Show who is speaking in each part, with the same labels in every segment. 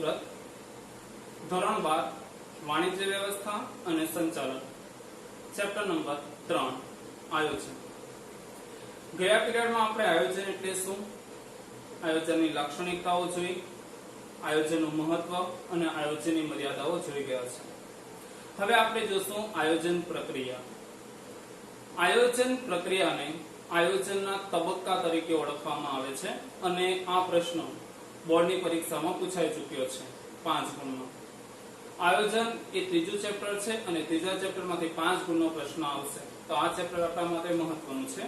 Speaker 1: સુરત, ધોરણ 12 વાણિજ્ય વ્યવસ્થા અને સંચાલન, ચેપ્ટર નંબર 3 આયોજન. ગયા પીરિયડમાં આપણે આયોજન એટલે શું, આયોજનની લાક્ષણિકતાઓ જોઈ, આયોજનનું મહત્વ અને આયોજનની મર્યાદાઓ જોઈ ગયા છે. હવે આપણે જોશું આયોજન પ્રક્રિયા. આયોજન પ્રક્રિયાને આયોજનના તબક્કા તરીકે ઓળખવામાં આવે છે અને આ પ્રશ્ન બોર્ડની પરીક્ષામાં પૂછાઈ ચૂક્યો છે 5 ગુણમાં. આયોજન એ ત્રીજું ચેપ્ટર છે અને ત્રીજા ચેપ્ટરમાંથી 5 ગુણનો પ્રશ્ન આવશે, તો આ ચેપ્ટર આપણા માટે મહત્વનું છે.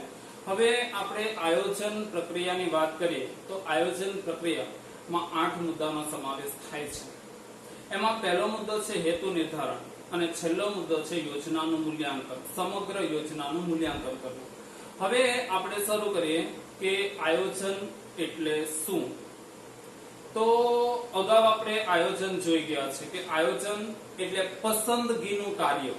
Speaker 1: હવે આપણે આયોજન પ્રક્રિયાની વાત કરીએ તો આયોજન પ્રક્રિયામાં 8 મુદ્દાનો સમાવેશ થાય છે. એમાં પહેલો મુદ્દો છે હેતુ નિર્ધારણ અને છેલ્લો મુદ્દો છે યોજનાનું મૂલ્યાંકન, સમગ્ર યોજનાનું મૂલ્યાંકન કરવું. હવે આપણે શરૂ કરીએ કે આયોજન એટલે શું. તો અગાઉ આપણે આયોજન જોઈ ગયા છે કે આયોજન એટલે પસંદગીનું કાર્ય.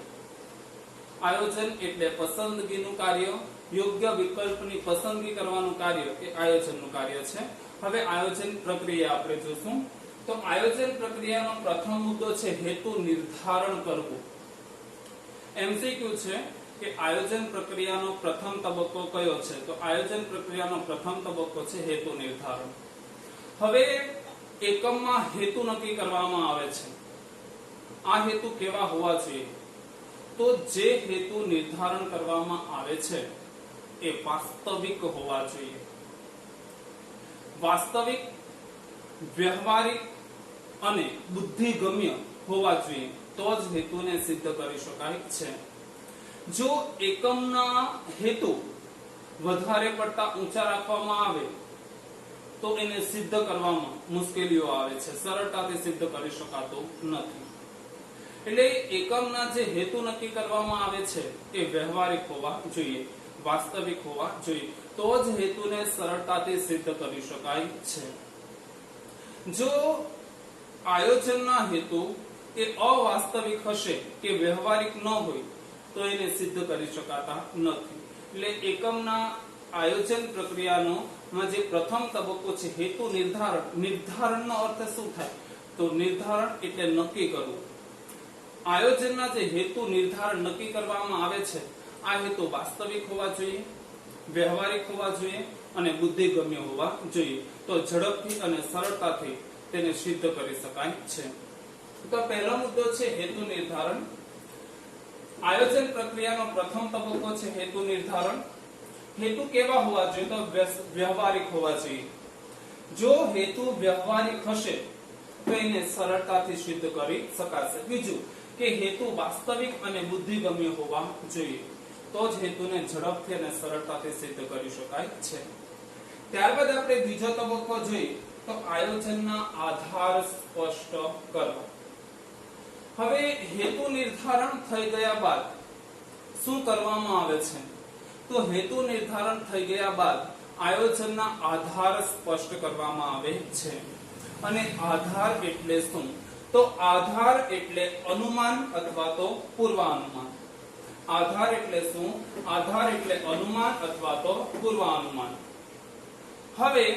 Speaker 1: આયોજન એટલે પસંદગીનું કાર્ય, યોગ્ય વિકલ્પની પસંદગી કરવાનું કાર્ય એ આયોજનનું કાર્ય છે. હવે આયોજન પ્રક્રિયા આપણે જોશું. તો આયોજન પ્રક્રિયાનો પ્રથમ મુદ્દો છે હેતુ નિર્ધારણ કરવું. એમસીક્યુ છે કે આયોજન પ્રક્રિયાનો પ્રથમ તબક્કો કયો છે, તો આયોજન પ્રક્રિયાનો પ્રથમ તબક્કો છે હેતુ નિર્ધારણ. હવે એકમમાં હેતુ નક્કી કરવામાં આવે છે. આ હેતુ કેવા હોવા જોઈએ, તો જે હેતુ નિર્ધારણ કરવામાં આવે છે એ વાસ્તવિક હોવા જોઈએ. વાસ્તવિક, વ્યવહારિક અને બુદ્ધિગમ્ય હોવા જોઈએ, તો જ હેતુને સિદ્ધ કરી શકાય છે. જો એકમના હેતુ વધારે પડતા ઊંચા રાખવામાં આવે તો એને સિદ્ધ કરવામાં મુશ્કેલીઓ આવે છે, સરળતાથી સિદ્ધ કરી શકાતો નથી. એટલે એકમના જે હેતુ નક્કી કરવામાં આવે છે એ વ્યવહારિક હોવા જોઈએ, વાસ્તવિક હોવા જોઈએ, તો જ હેતુને સરળતાથી સિદ્ધ કરી શકાય છે. જો આયોજનના હેતુ એ અવાસ્તવિક હશે કે વ્યવહારિક ન હોય તો એને સિદ્ધ કરી શકાતા નથી. એટલે એકમના આયોજન પ્રક્રિયાનો જે પ્રથમ તબક્કો છે હેતુ નિર્ધારણ. નિર્ધારણનો અર્થ શું થાય, તો નિર્ધારણ એટલે નક્કી કરવું. આયોજનના જે હેતુ નિર્ધારણ નક્કી કરવામાં આવે છે આ હેતુ વાસ્તવિક હોવા જોઈએ, વ્યવહારિક હોવા જોઈએ અને બુદ્ધિગમ્ય હોવા જોઈએ, તો ઝડપથી અને સરળતાથી તેને સિદ્ધ કરી શકાય છે. તો પહેલો મુદ્દો છે હેતુ નિર્ધારણ. આયોજન પ્રક્રિયાનો પ્રથમ તબક્કો છે હેતુ નિર્ધારણ. હેતુ કેવા હોવા જોઈએ, તો વ્યવહારિક હોવા જોઈએ. જો હેતુ વ્યવહારિક હશે તો એને સરળતાથી સિદ્ધ કરી શકાશે. બીજું કે હેતુ વાસ્તવિક અને બુદ્ધિગમ્ય હોવા જોઈએ, તો જ હેતુને ઝડપથી અને સરળતાથી સિદ્ધ કરી શકાય છે. ત્યારબાદ આપણે બીજો તબક્કો જોઈએ તો આયોજનના આધાર સ્પષ્ટ કરવા. હવે હેતુ નિર્ધારણ થઈ ગયા બાદ શું કરવામાં આવે છે, તો હેતુ નિર્ધારણ થઈ ગયા બાદ આયોજનના આધાર સ્પષ્ટ કરવામાં આવે છે. અને આધાર એટલે શું, તો આધાર એટલે અનુમાન અથવા તો પૂર્વાનુમાન. આધાર એટલે શું, આધાર એટલે અનુમાન અથવા તો પૂર્વાનુમાન. હવે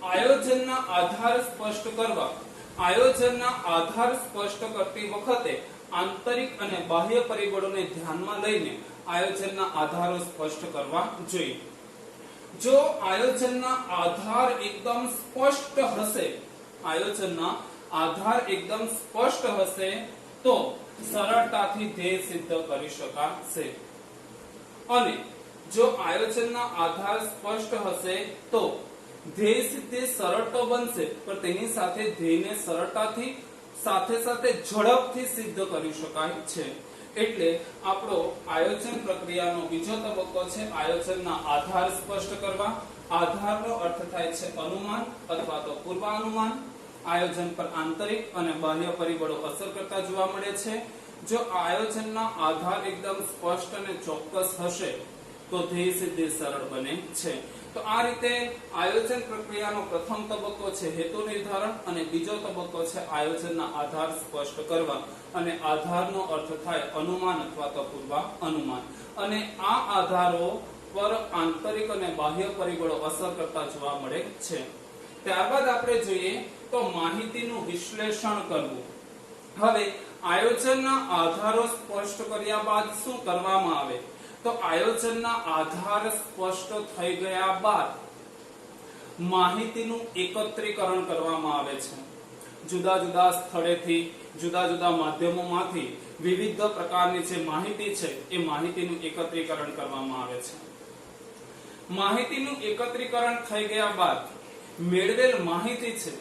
Speaker 1: આયોજનના આધાર સ્પષ્ટ કરવા. આયોજનના આધાર સ્પષ્ટ કરતી વખતે આંતરિક અને બાહ્ય પરિબળોને ધ્યાનમાં લઈને આયોજનના આધારો સ્પષ્ટ કરવા જોઈએ. જો આયોજનના આધાર એકદમ સ્પષ્ટ હશે, આયોજનના આધાર એકદમ સ્પષ્ટ હશે તો સરળતાથી ધ્યેય સિદ્ધ કરી શકાશે. અને જો આયોજનના આધાર સ્પષ્ટ હશે તો ધ્યેય સિદ્ધિ સરળ તો બનશે, પણ તેની સાથે ધ્યેયને સરળતાથી સાથે સાથે ઝડપથી સિદ્ધ કરી શકાય છે. એટલે આપણો આયોજન પ્રક્રિયાનો બીજો તબક્કો છે આયોજનના આધાર સ્પષ્ટ કરવા. આધારનો અર્થ થાય છે અનુમાન અથવા તો પૂર્વાનુમાન. આયોજન પર આંતરિક અને બાહ્ય પરિબળો અસર કરતા જોવા મળે છે. જો આયોજનના આધાર એકદમ સ્પષ્ટ અને ચોક્કસ હશે તો ધ્યેય સિદ્ધિ સરળ બને છે. તો આ રીતે આયોજન પ્રક્રિયાનો પ્રથમ તબક્કો છે હેતુ નિર્ધારણ અને બીજો તબક્કો છે આયોજનના આધાર સ્પષ્ટ કરવા. અને આધારનો અર્થ થાય અનુમાન અથવા તો પૂર્વાનુમાન. અને આ આધારો પર આંતરિક અને બાહ્ય પરિબળો અસર કરતા જોવા મળે છે. ત્યારબાદ આપણે જોઈએ તો માહિતીનું વિશ્લેષણ કરવું. હવે આયોજનના આધારો સ્પષ્ટ કર્યા બાદ શું કરવામાં આવે? તો આયોજનના આધાર સ્પષ્ટ થઈ ગયા બાદ માહિતીનું એકત્રીકરણ કરવામાં આવે છે. જુદા જુદા સ્થળેથી, જુદા જુદા માધ્યમોમાંથી વિવિધ પ્રકારની જે માહિતી છે એ માહિતીનું એકત્રીકરણ કરવામાં આવે છે. માહિતીનું એકત્રીકરણ થઈ ગયા બાદ મેળવેલ માહિતી છે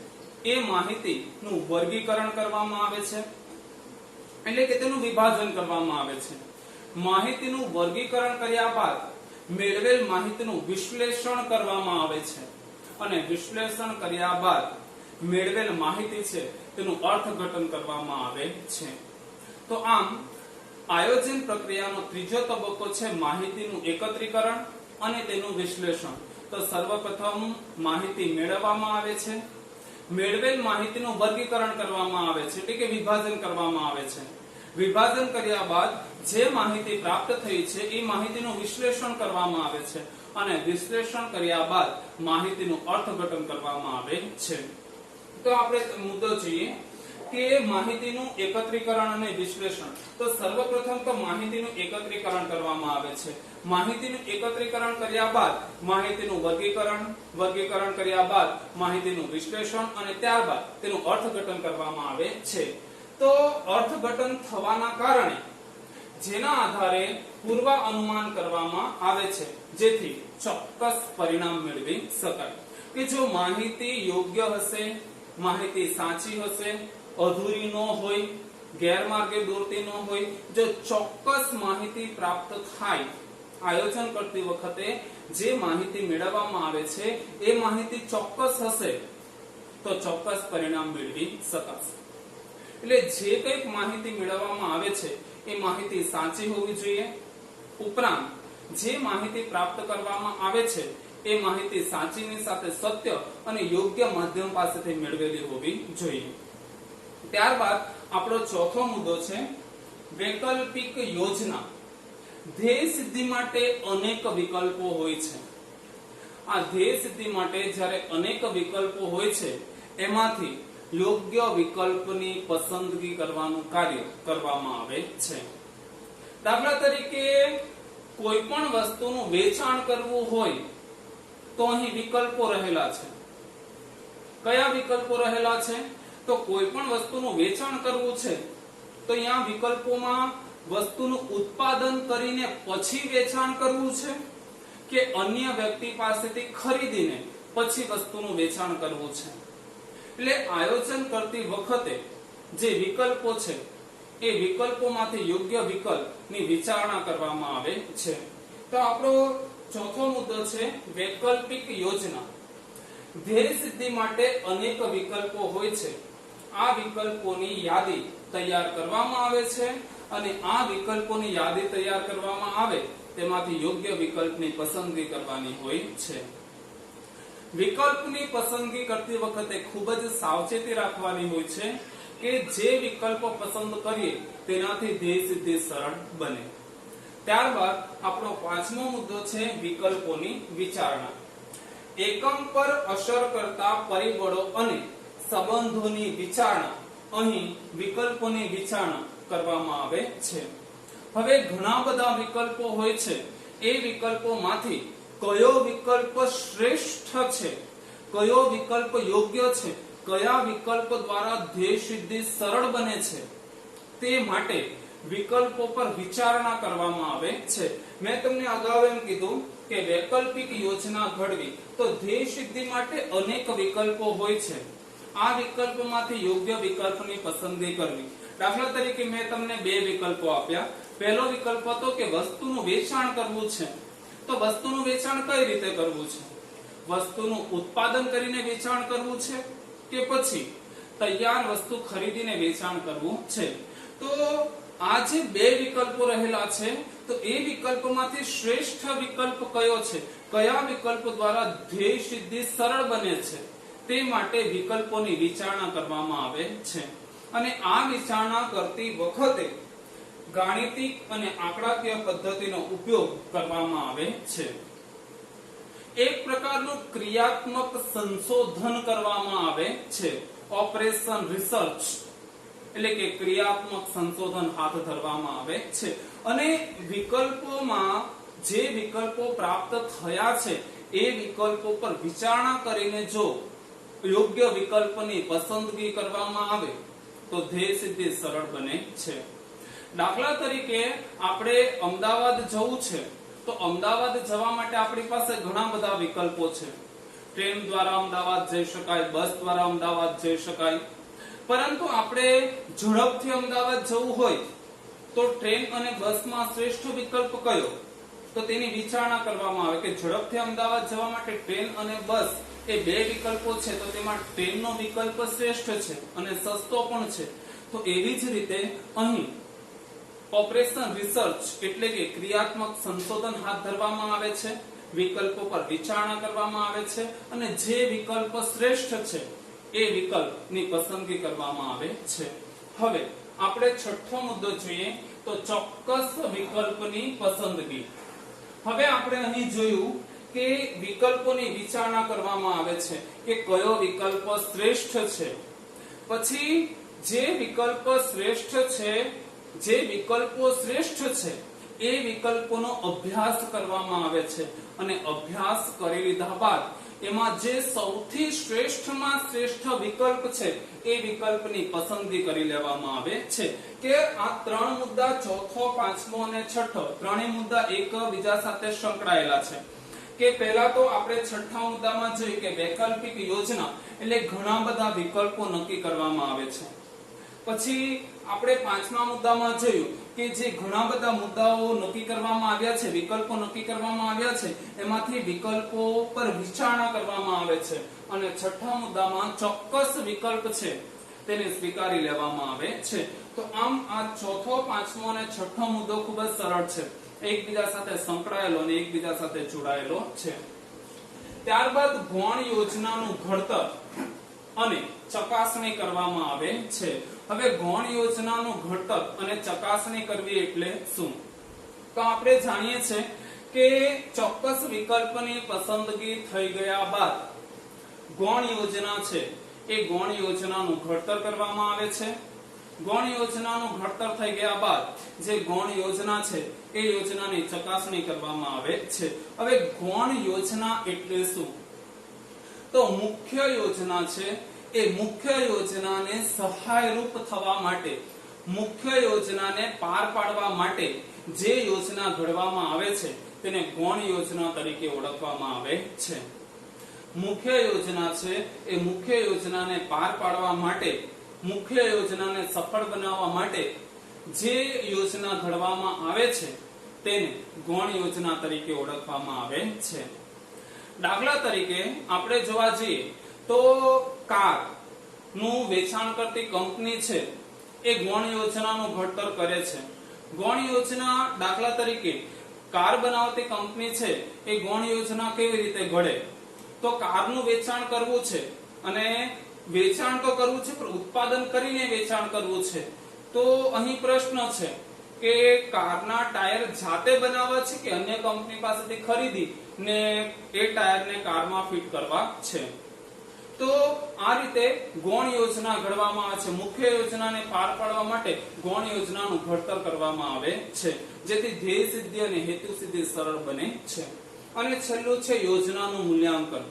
Speaker 1: એ માહિતીનું વર્ગીકરણ કરવામાં આવે છે, એટલે કે તેનું વિભાજન કરવામાં આવે છે. માહિતીનું વર્ગીકરણ કર્યા બાદ મેળવેલ માહિતીનું વિશ્લેષણ કરવામાં આવે છે અને વિશ્લેષણ કર્યા બાદ મેળવેલ માહિતી છે તેનું અર્થઘટન કરવામાં આવે છે. તો આમ આયોજન પ્રક્રિયાનો ત્રીજો તબક્કો છે માહિતીનું એકત્રીકરણ અને તેનું વિશ્લેષણ. તો સર્વપ્રથમ માહિતી મેળવવામાં આવે છે, મેળવેલ માહિતીનું વર્ગીકરણ કરવામાં આવે છે, એટલે કે વિભાજન કરવામાં આવે છે. વિભાજન કર્યા બાદ જે માહિતી પ્રાપ્ત થઈ છે એ માહિતીનું વિશ્લેષણ કરવામાં આવે છે અને વિશ્લેષણ કર્યા બાદ માહિતીનું અર્થઘટન કરવામાં આવે છે. તો આપણે મુદ્દો જોઈએ કે માહિતીનું એકત્રીકરણ અને વિશ્લેષણ. તો સર્વપ્રથમ તો માહિતીનું એકત્રીકરણ કરવામાં આવે છે. માહિતીનું એકત્રીકરણ કર્યા બાદ માહિતીનું વર્ગીકરણ કર્યા બાદ માહિતીનું વિશ્લેષણ અને ત્યારબાદ તેનું અર્થઘટન કરવામાં આવે છે. તો અર્થઘટન થવાના કારણે જેના આધારે પૂર્વ અનુમાન કરવામાં આવે છે જેથી ચોક્કસ પરિણામ મેળવી શકાય. કે જો માહિતી યોગ્ય હશે, માહિતી સાચી હશે, અધૂરી ન હોય, ગેરમાર્ગે દોરતી ન હોય, જો ચોક્કસ માહિતી પ્રાપ્ત થાય, આયોજન કરતી વખતે જે માહિતી મેળવવામાં આવે છે એ માહિતી ચોક્કસ હશે તો ચોક્કસ પરિણામ મેળવી શકાશે. એટલે જે કંઈક માહિતી મેળવવામાં આવે છે એ માહિતી સાચી હોવી જોઈએ. ઉપરાંત જે માહિતી પ્રાપ્ત કરવામાં આવે છે એ માહિતી સાચીની સાથે સત્ય અને યોગ્ય માધ્યમ પાસેથી મેળવેલી હોવી જોઈએ. ત્યારબાદ આપણો ચોથો મુદ્દો છે વૈકલ્પિક યોજના. ધ્યેય સિદ્ધિ માટે અનેક વિકલ્પો હોય છે. આ ધ્યેય સિદ્ધિ માટે જ્યારે અનેક વિકલ્પો હોય છે એમાંથી યોગ્ય વિકલ્પની પસંદગી કરવાનું કાર્ય કરવામાં આવે છે. દાખલા તરીકે કોઈ પણ વસ્તુનું વેચાણ કરવું હોય તો અહીં વિકલ્પો રહેલા છે. કયા વિકલ્પો રહેલા છે? તો કોઈ પણ વસ્તુનું વેચાણ કરવું છે તો અહીંયા વિકલ્પોમાં વસ્તુનું ઉત્પાદન કરીને પછી વેચાણ કરવું છે કે અન્ય વ્યક્તિ પાસેથી ખરીદીને પછી વસ્તુનું વેચાણ કરવું છે. એટલે આયોજન કરતી વખતે જે વિકલ્પો છે એ વિકલ્પોમાંથી યોગ્ય વિકલ્પની વિચારણા કરવામાં આવે છે. તો આપણો ચોથો મુદ્દો છે વૈકલ્પિક યોજના. ધ્યેય સિદ્ધિ માટે અનેક વિકલ્પો હોય છે. આ વિકલ્પોની યાદી તૈયાર કરવામાં આવે છે અને આ વિકલ્પોની યાદી તૈયાર કરવામાં આવે તેમાંથી યોગ્ય વિકલ્પની પસંદગી કરવાની હોય છે. વિકલ્પની પસંદગી કરતી વખતે ખૂબ જ સાવચેતી રાખવાની હોય છે કે જે વિકલ્પો પસંદ કરીએ તેનાથી ધ્યેય સિદ્ધિ સરળ બને. ત્યારબાદ આપણો પાંચમો મુદ્દો છે વિકલ્પોની વિચારણા. એકમ પર અસર કરતા પરિબળો અને સંબંધોની વિચારણા. અહીં વિકલ્પોની વિચારણા કરવામાં આવે છે. હવે ઘણા બધા વિકલ્પો હોય છે. એ વિકલ્પોમાંથી કયો વિકલ્પ શ્રેષ્ઠ છે, કયો વિકલ્પ યોગ્ય છે, કયા વિકલ્પ દ્વારા ધ્યેય સિદ્ધિ સરળ બને છે તે માટે વિકલ્પો પર વિચારણા કરવામાં આવે છે. મેં તમને અગાઉ એમ કીધું કે વૈકલ્પિક યોજના ઘડવી તો ધ્યેય સિદ્ધિ માટે અનેક વિકલ્પો હોય છે. આ વિકલ્પોમાંથી યોગ્ય વિકલ્પની પસંદગી કરવી. દાખલા તરીકે મેં તમને બે વિકલ્પો આપ્યા. પહેલો વિકલ્પ હતો કે વસ્તુનું વેચાણ કરવું છે. તો વસ્તુનું વેચાણ કઈ રીતે કરવું છે? વસ્તુનું ઉત્પાદન કરીને વેચાણ કરવું છે કે પછી તૈયાર વસ્તુ ખરીદીને વેચાણ કરવું છે? તો આ જે બે વિકલ્પો રહેલા છે તો એ વિકલ્પોમાંથી શ્રેષ્ઠ વિકલ્પ કયો છે, કયા વિકલ્પ દ્વારા ધ્યેય સિદ્ધિ સરળ બને છે તે માટે વિકલ્પોની વિચારણા કરવામાં આવે છે. અને આ વિચારણા કરતી વખતે ગાણિતિક અને આંકડાકીય પદ્ધતિનો ઉપયોગ કરવામાં આવે છે. એક પ્રકારનું ક્રિયાત્મક સંશોધન કરવામાં આવે છે. ઓપરેશન રિસર્ચ એટલે કે ક્રિયાત્મક સંશોધન હાથ ધરવામાં આવે છે અને વિકલ્પોમાં જે વિકલ્પો પ્રાપ્ત થયા છે એ વિકલ્પો પર વિચારણા કરીને જો યોગ્ય વિકલ્પની પસંદગી કરવામાં આવે તો ધ્યેય સિદ્ધિ સરળ બને છે. દાખલા તરીકે આપણે અમદાવાદ જવું છે તો અમદાવાદ જવા માટે આપણી પાસે ઘણા બધા વિકલ્પો છે. ટ્રેન દ્વારા અમદાવાદ જઈ શકાય, બસ દ્વારા અમદાવાદ જઈ શકાય, પરંતુ આપણે ઝડપથી અમદાવાદ જવું હોય તો ટ્રેન અને બસમાં શ્રેષ્ઠ વિકલ્પ કયો? તો તેની વિચારણા કરવામાં આવે કે ઝડપથી અમદાવાદ જવા માટે ટ્રેન અને બસ એ બે વિકલ્પો છે તો તેમાં ટ્રેનનો વિકલ્પ શ્રેષ્ઠ છે અને સસ્તો પણ છે. તો એવી જ રીતે અહીં ઓપરેશન રિસર્ચ એટલે કે ક્રિયાત્મક સંશોધન હાથ ધરવામાં આવે છે, વિકલ્પો પર વિચારણા કરવામાં આવે છે અને જે વિકલ્પ શ્રેષ્ઠ છે એ વિકલ્પની પસંદગી કરવામાં આવે છે. હવે આપણે છઠ્ઠો મુદ્દો જોઈએ તો ચોક્કસ વિકલ્પની પસંદગી. હવે આપણે અહીં જોયું કે વિકલ્પોની વિચારણા કરવામાં આવે છે કે કયો વિકલ્પ શ્રેષ્ઠ છે. પછી જે વિકલ્પો શ્રેષ્ઠ છે એ વિકલ્પોનો અભ્યાસ કરવામાં આવે છે અને અભ્યાસ કરી લીધા બાદ એમાં જે સૌથી શ્રેષ્ઠમાં શ્રેષ્ઠ વિકલ્પ છે એ વિકલ્પની પસંદગી કરી લેવામાં આવે છે. કે આ ત્રણ મુદ્દા ચોથો, પાંચમો અને છઠ્ઠો ત્રણેય મુદ્દા એકબીજા સાથે સંકળાયેલા છે. કે પહેલા તો આપણે છઠ્ઠા મુદ્દામાં જોઈએ કે વૈકલ્પિક યોજના એટલે ઘણા બધા વિકલ્પો નક્કી કરવામાં આવે છે. પછી આપણે પાંચમા મુદ્દામાં જોયું કે જે ઘણા બધા મુદ્દાઓ નક્કી કરવામાં આવ્યા છે, વિકલ્પો નક્કી કરવામાં આવ્યા છે, એમાંથી વિકલ્પો પર વિચારણા કરવામાં આવે છે અને છઠ્ઠા મુદ્દામાં ચોક્કસ વિકલ્પ છે તેને સ્વીકારી લેવામાં આવે છે. તો આમ આ ચોથો, પાંચમો અને છઠ્ઠો મુદ્દો ખૂબ જ સરળ છે, એકબીજા સાથે સંકળાયેલો અને એકબીજા સાથે જોડાયેલો છે. ત્યારબાદ ગૌણ યોજનાનું ઘડતર અને ચકાસણી કરવામાં આવે છે. હવે ગૌણ યોજનાનું ઘડતર અને ચકાસણી કરવી એટલે શું? તો આપણે જાણીએ છીએ કે ચોક્કસ વિકલ્પની પસંદગી થઈ ગયા બાદ ગૌણ યોજના છે એ ગૌણ યોજનાનું ઘડતર કરવામાં આવે છે. ગૌણ યોજનાનું ઘડતર થઈ ગયા બાદ જે ગૌણ યોજના છે એ યોજનાની ચકાસણી કરવામાં આવે છે. હવે ગૌણ યોજના એટલે શું? તો મુખ્ય યોજના છે એ મુખ્ય યોજનાને સહાયરૂપ થવા માટે, મુખ્ય યોજનાને પાર પાડવા માટે જે યોજના ઘડવામાં આવે છે તેને ગૌણ યોજના તરીકે ઓળખવામાં આવે છે. મુખ્ય યોજના છે એ મુખ્ય યોજનાને પાર પાડવા માટે, મુખ્ય યોજનાને સફળ બનાવવા માટે જે યોજના ઘડવામાં આવે છે તેને ગૌણ યોજના તરીકે ઓળખવામાં આવે છે. દાખલા તરીકે આપણે જોવા જઈએ તો કાર નું વેચાણ કરતી કંપની છે એ ગૌણ યોજનાનું ઘડતર કરે છે. ગૌણ યોજના દાખલા તરીકે કાર બનાવતી કંપની છે એ ગૌણ યોજના કેવી રીતે ઘડે? તો કારનું વેચાણ કરવું છે અને વેચાણ તો કરવું છે પણ ઉત્પાદન કરીને વેચાણ કરવું છે. તો અહીં પ્રશ્ન છે કે કારના ટાયર જાતે બનાવવા છે કે અન્ય કંપની પાસેથી ખરીદી ને એ ટાયરને કારમાં ફિટ કરવા છે. તો આ રીતે ગૌણ યોજના ઘડવામાં આવે છે. મુખ્ય યોજનાને પાર પાડવા માટે ગૌણ યોજનાનું ઘડતર કરવામાં આવે છે જેથી ધ્યેય સિદ્ધિ અને હેતુ સિદ્ધિ સરળ બને છે. અને છેલ્લું છે યોજનાનું મૂલ્યાંકન.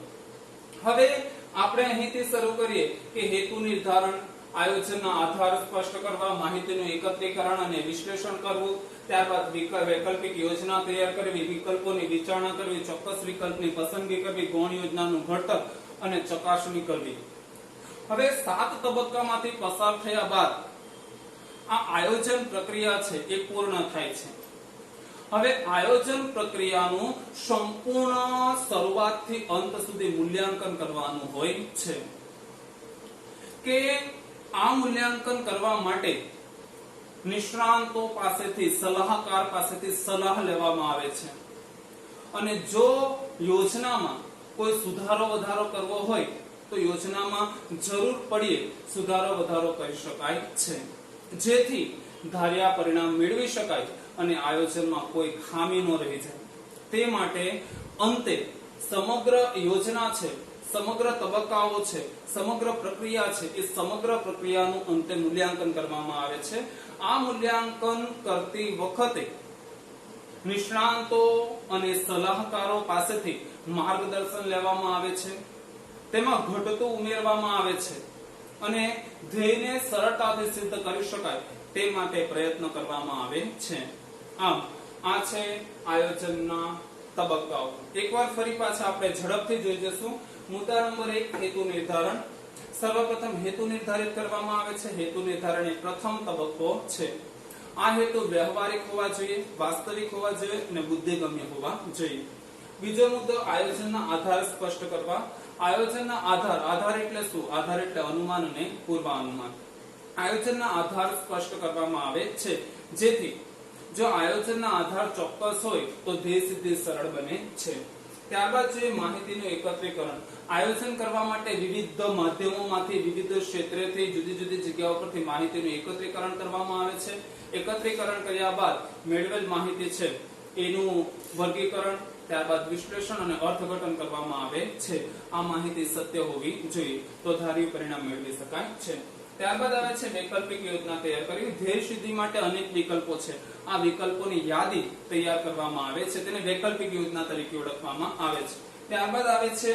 Speaker 1: હવે આપણે અહીંથી શરૂ કરીએ કે હેતુ નિર્ધારણ, આયોજનના આધાર સ્પષ્ટ કરવા, માહિતીનું એકત્રીકરણ અને વિશ્લેષણ કરવું, ત્યારબાદ વૈકલ્પિક યોજના તૈયાર કરવી, વિકલ્પોની વિચારણા કરવી, ચોક્કસ વિકલ્પની પસંદગી કરવી, ગૌણ યોજનાનું ઘડતર અને ચકાસણી કરવી. હવે 7 તબક્કામાંથી પસાર થયા બાદ આ આયોજન પ્રક્રિયા છે એ પૂર્ણ થાય છે. હવે આયોજન પ્રક્રિયાનું સંપૂર્ણ શરૂઆતથી અંત સુધી મૂલ્યાંકન કરવાનું હોય છે. કે આ મૂલ્યાંકન કરવા માટે નિષ્ણાંતો પાસેથી, સલાહકાર પાસેથી સલાહ લેવામાં આવે છે અને જો યોજનામાં કોઈ સુધારો વધારો કરવો હોય તો યોજનામાં જરૂર પડ્યે સુધારો વધારો કરી શકાય છે જેથી ધાર્યા પરિણામ મેળવી શકાય અને આયોજનમાં કોઈ ખામી ન રહી જાય. તે માટે અંતે સમગ્ર યોજના છે, સમગ્ર તબક્કાઓ છે, સમગ્ર પ્રક્રિયા છે, એ સમગ્ર પ્રક્રિયાનું અંતે મૂલ્યાંકન કરવામાં આવે છે. આ મૂલ્યાંકન કરતી વખતે નિષ્ણાંતો અને સલાહકારો પાસેથી માર્ગદર્શન લેવામાં આવે છે, તેમાં ઘટતું ઉમેરવામાં આવે છે અને ધ્યેયને સરળતાથી સિદ્ધ કરી શકાય તે માટે પ્રયત્ન કરવામાં આવે છે. આમ આ છે આયોજનના તબક્કાઓ. એકવાર ફરી પાછા આપણે ઝડપથી જોઈ જશું. મુદ્દા નંબર 1, હેતુ નિર્ધારણ. સર્વપ્રથમ હેતુ નિર્ધારિત કરવામાં આવે છે. હેતુ નિર્ધારણ એ પ્રથમ તબક્કો છે. આ હેતુ વ્યવહારિક હોવા જોઈએ, વાસ્તવિક હોવા જોઈએ અને બુદ્ધિગમ્ય હોવા જોઈએ. બીજો મુદ્દો આયોજનના આધાર સ્પષ્ટ કરવા. આયોજનના આધાર એટલે શું? આધાર એટલે અનુમાન અને પૂર્વાનુમાન. આયોજનના આધાર સ્પષ્ટ કરવામાં આવે છે, જેથી જો આયોજનના આધાર ચોક્કસ હોય તો ધ્યેય સિદ્ધિ સરળ બને છે. ત્યારબાદ જોઈએ માહિતીનું એકત્રીકરણ. આયોજન કરવા માટે વિવિધ માધ્યમોમાંથી, વિવિધ ક્ષેત્રેથી, જુદી જુદી જગ્યાઓ પરથી માહિતીનું એકત્રીકરણ કરવામાં આવે છે. એકત્રીકરણ કર્યા બાદ મેળવેલ માહિતી છે એનું વર્ગીકરણ, ત્યારબાદ વિશ્લેષણ અને અર્થઘટન કરવામાં આવે છે. આ માહિતી સત્ય હોવી જોઈએ તો ધાર્યું પરિણામ મેળવી શકાય છે. ત્યારબાદ આવે છે વૈકલ્પિક યોજના તૈયાર કરવી. ધ્યેય સિદ્ધિ માટે અનેક વિકલ્પો છે. આ વિકલ્પોની યાદી તૈયાર કરવામાં આવે છે, તેને વૈકલ્પિક યોજના તરીકે ઓળખવામાં આવે છે. ત્યારબાદ આવે છે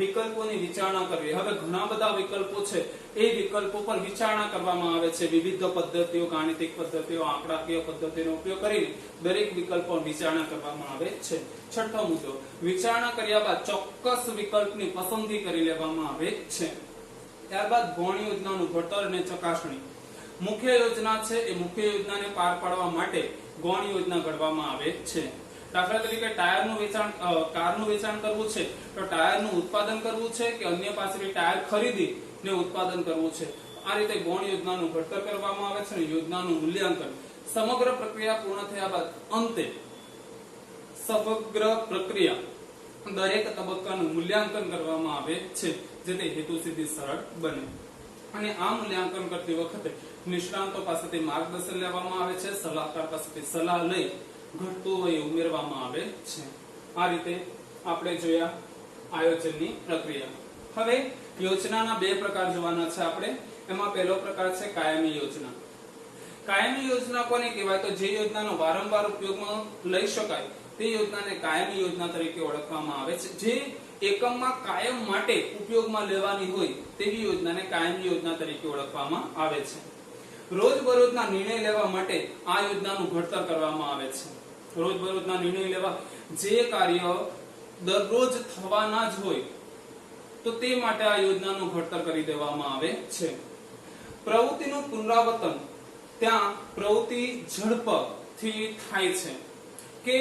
Speaker 1: વિકલ્પોની વિચારણા કરવી. હવે ઘણા બધા વિકલ્પો છે, એ વિકલ્પો પર વિચારણા કરવામાં આવે છે. વિવિધ પદ્ધતિઓ, ગાણિતિક પદ્ધતિઓ, આંકડાકીય પદ્ધતિનો ઉપયોગ કરીને દરેક વિકલ્પ પર વિચારણા કરવામાં આવે છે. છઠ્ઠો મુદ્દો, વિચારણા કર્યા બાદ ચોક્કસ વિકલ્પની પસંદગી કરી લેવામાં આવે છે. ત્યારબાદ ગૌણ યોજનાનું ઘડતર અને ચકાસણી. મુખ્ય યોજના છે, એ મુખ્ય યોજનાને પાર પાડવા માટે ગૌણ યોજના ઘડવામાં આવે છે. દાખલા તરીકે ટાયરનું વેચાણ, કારનું વેચાણ કરવું છે તો ટાયરનું ઉત્પાદન કરવું છે કે અન્ય પાસેથી ટાયર ખરીદીને ઉત્પાદન કરવું છે. આ રીતે ગૌણ યોજનાનું ઘડતર કરવામાં આવે છે અને યોજનાનું મૂલ્યાંકન. સમગ્ર પ્રક્રિયા પૂર્ણ થયા બાદ અંતે સમગ્ર પ્રક્રિયા દરેક તબક્કાનું મૂલ્યાંકન કરવામાં આવે છે, જેથી હેતુ સિદ્ધિ સરળ બને. અને આ મૂલ્યાંકન કરતી વખતે નિષ્ણાંતો પાસેથી માર્ગદર્શન લેવામાં આવે છે, સલાહકાર પાસેથી સલાહ લઈ ઘટતું હોય ઉમેરવામાં આવે છે. આ રીતે આપણે જોયા આયોજનની પ્રક્રિયા. હવે યોજનાના બે પ્રકાર જોવાના છે આપણે. એમાં પહેલો પ્રકાર છે કાયમી યોજના. કાયમી યોજના કોને કહેવાય? તો જે યોજનાનો વારંવાર ઉપયોગમાં લઈ શકાય તે યોજનાને કાયમી યોજના તરીકે ઓળખવામાં આવે છે. જે એકમમાં કાયમ માટે ઉપયોગમાં લેવાની હોય તેવી યોજનાને કાયમી યોજના તરીકે ઓળખવામાં આવે છે. રોજબરોજના નિર્ણય લેવા માટે આ યોજનાનું ઘડતર કરવામાં આવે છે. રોજબરોજના નિર્ણય લેવા, જે કાર્ય દરરોજ થવાના જ હોય તો તે માટે આ યોજનાનું ઘડતર કરી દેવામાં આવે છે. પ્રવૃત્તિનું પુનરાવર્તન, ત્યાં પ્રવૃત્તિ ઝડપથી થાય છે કે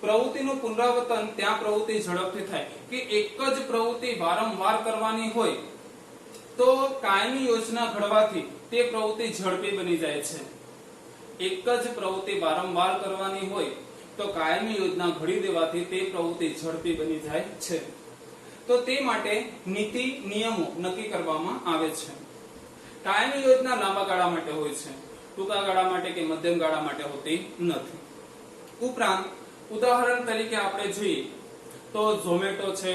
Speaker 1: પ્રવૃત્તિનું પુનરાવર્તન ત્યાં પ્રવૃત્તિ ઝડપથી થાય કે એક જ પ્રવૃત્તિ વારંવાર કરવાની હોય તો કાયમી યોજના ઘડવાથી તે પ્રવૃત્તિ ઝડપી બની જાય છે. એક જ પ્રવૃત્તિ વારંવાર કરવાની હોય તો કાયમી યોજના ઘડી દેવાથી તે પ્રવૃત્તિ ઝડપી બની જાય છે. તો તે માટે નીતિ નિયમો નક્કી કરવામાં આવે છે. કાયમી યોજના લાંબા ગાળા માટે હોય છે, ટૂંકા ગાળા માટે કે મધ્યમ ગાળા માટે હોતી નથી. ઉપરાંત ઉદાહરણ તરીકે આપણે જોઈએ તો ઝોમેટો છે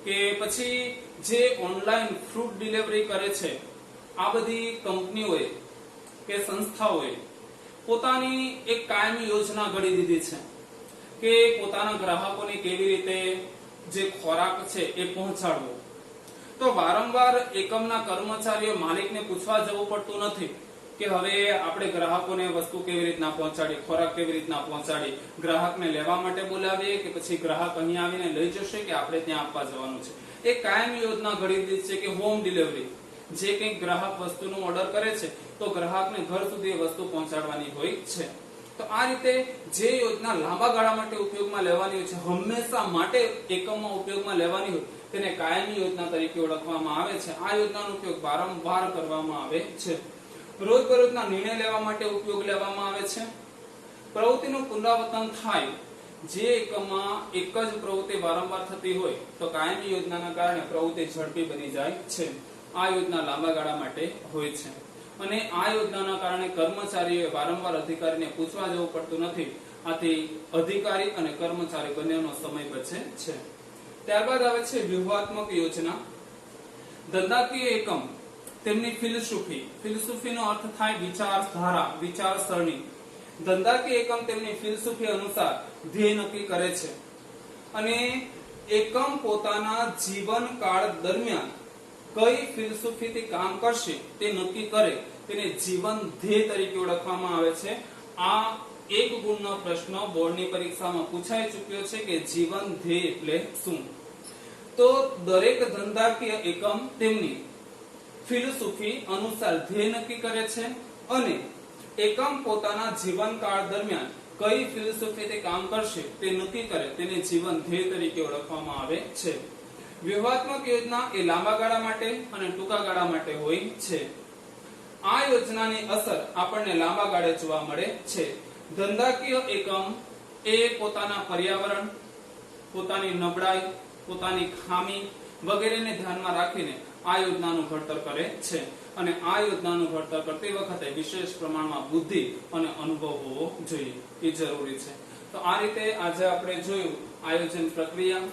Speaker 1: કે પછી જે ઓનલાઈન ફૂડ ડિલિવરી કરે છે, આ બધી કંપનીઓએ કે સંસ્થાઓએ પોતાની એક કાયમી યોજના ઘડી દીધી છે કે પોતાના ગ્રાહકોને કેવી રીતે જે ખોરાક છે એ પહોંચાડવો. તો વારંવાર એકમના કર્મચારીઓ માલિકને પૂછવા જવું પડતું નથી કે હવે આપણે ગ્રાહકોને વસ્તુ કેવી રીતના પહોંચાડી, ખોરાક કેવી રીતના પહોંચાડી, ગ્રાહકને લેવા માટે બોલાવીએ કે પછી ગ્રાહક અહીંયા આવીને લઈ જશે કે આપણે ત્યાં આપવા જવાનું છે. એક કાયમી યોજના ઘડી દીધી છે કે હોમ ડિલિવરી, જે કંઈક ગ્રાહક વસ્તુનો ઓર્ડર કરે છે તો ગ્રાહકને ઘર સુધી વસ્તુ પહોંચાડવાની હોય છે. તો આ રીતે જે યોજના લાંબા ગાળા માટે ઉપયોગમાં લેવાની હોય છે, હંમેશા માટે એકમમાં ઉપયોગમાં લેવાની હોય તેને કાયમી યોજના તરીકે ઓળખવામાં આવે છે. આ યોજનાનો ઉપયોગ વારંવાર કરવામાં આવે છે. રોજબરોજના નિર્ણય લેવા માટે ઉપયોગ લેવામાં આવે છે. પ્રવૃત્તિનું પુનરાવર્તન થાય, જે એકમમાં એક જ પ્રવૃત્તિ વારંવાર થતી હોય તો કાયમી યોજનાના કારણે પ્રવૃત્તિ ઝડપી બની જાય છે. આ યોજના લાંબા ગાળા માટે હોય છે અને આ યોજનાના કારણે કર્મચારીઓએ વારંવાર અધિકારીને પૂછવા જવું પડતું નથી. આથી અધિકારી અને કર્મચારી બંનેનો સમય બચે છે. ત્યારબાદ આવે છે વ્યૂહાત્મક યોજના. ધંધાકીય એકમ તેમની ફિલસૂફીનો અર્થ થાય વિચારધારા, વિચારસરણી. ધંધાકીય એકમ તેમની ફિલસૂફી અનુસાર ધ્યેય નક્કી કરે છે અને એકમ પોતાના જીવનકાળ દરમિયાન કઈ ફિલસૂફીથી કામ કરશે તે નક્કી કરે તેને જીવન ધ્યેય તરીકે ઓળખવામાં આવે છે. આ એક ગુણનો પ્રશ્ન બોર્ડની પરીક્ષામાં પૂછાઈ ચૂક્યો છે કે જીવન ધ્યેય એટલે શું. તો દરેક ધંધાકીય એકમ તેમની ફિલસૂફી અનુસાર ધ્યેય નક્કી કરે છે અને એકમ પોતાના જીવનકાળ દરમિયાન કઈ ફિલસૂફીથી કામ કરશે તે નક્કી કરે તેને જીવન ધ્યેય તરીકે ઓળખવામાં આવે છે. વ્યૂહાત્મક યોજના એ લાંબા ગાળા માટે અને ટૂંકા ગાળા માટે હોય છે. આ યોજનાની અસર આપણને લાંબા ગાળે જોવા મળે છે. ધંધાકીય એકમ એ પોતાના પર્યાવરણ, પોતાની નબળાઈ, પોતાની ખામી વગેરેને ધ્યાનમાં રાખીને આ યોજનાનું ઘડતર કરે છે અને આ યોજનાનું ઘડતર કરતી વખતે વિશેષ પ્રમાણમાં બુદ્ધિ અને અનુભવ હોવો જોઈએ, એ જરૂરી છે. તો આ રીતે આજે આપણે જોયું આયોજન પ્રક્રિયા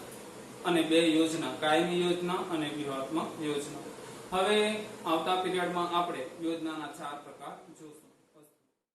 Speaker 1: અને બે યોજના, કાયમી યોજના અને વ્યૂહાત્મક યોજના. હવે આવતા પીરિયડમાં આપણે યોજનાના 4 પ્રકાર જોઈશું.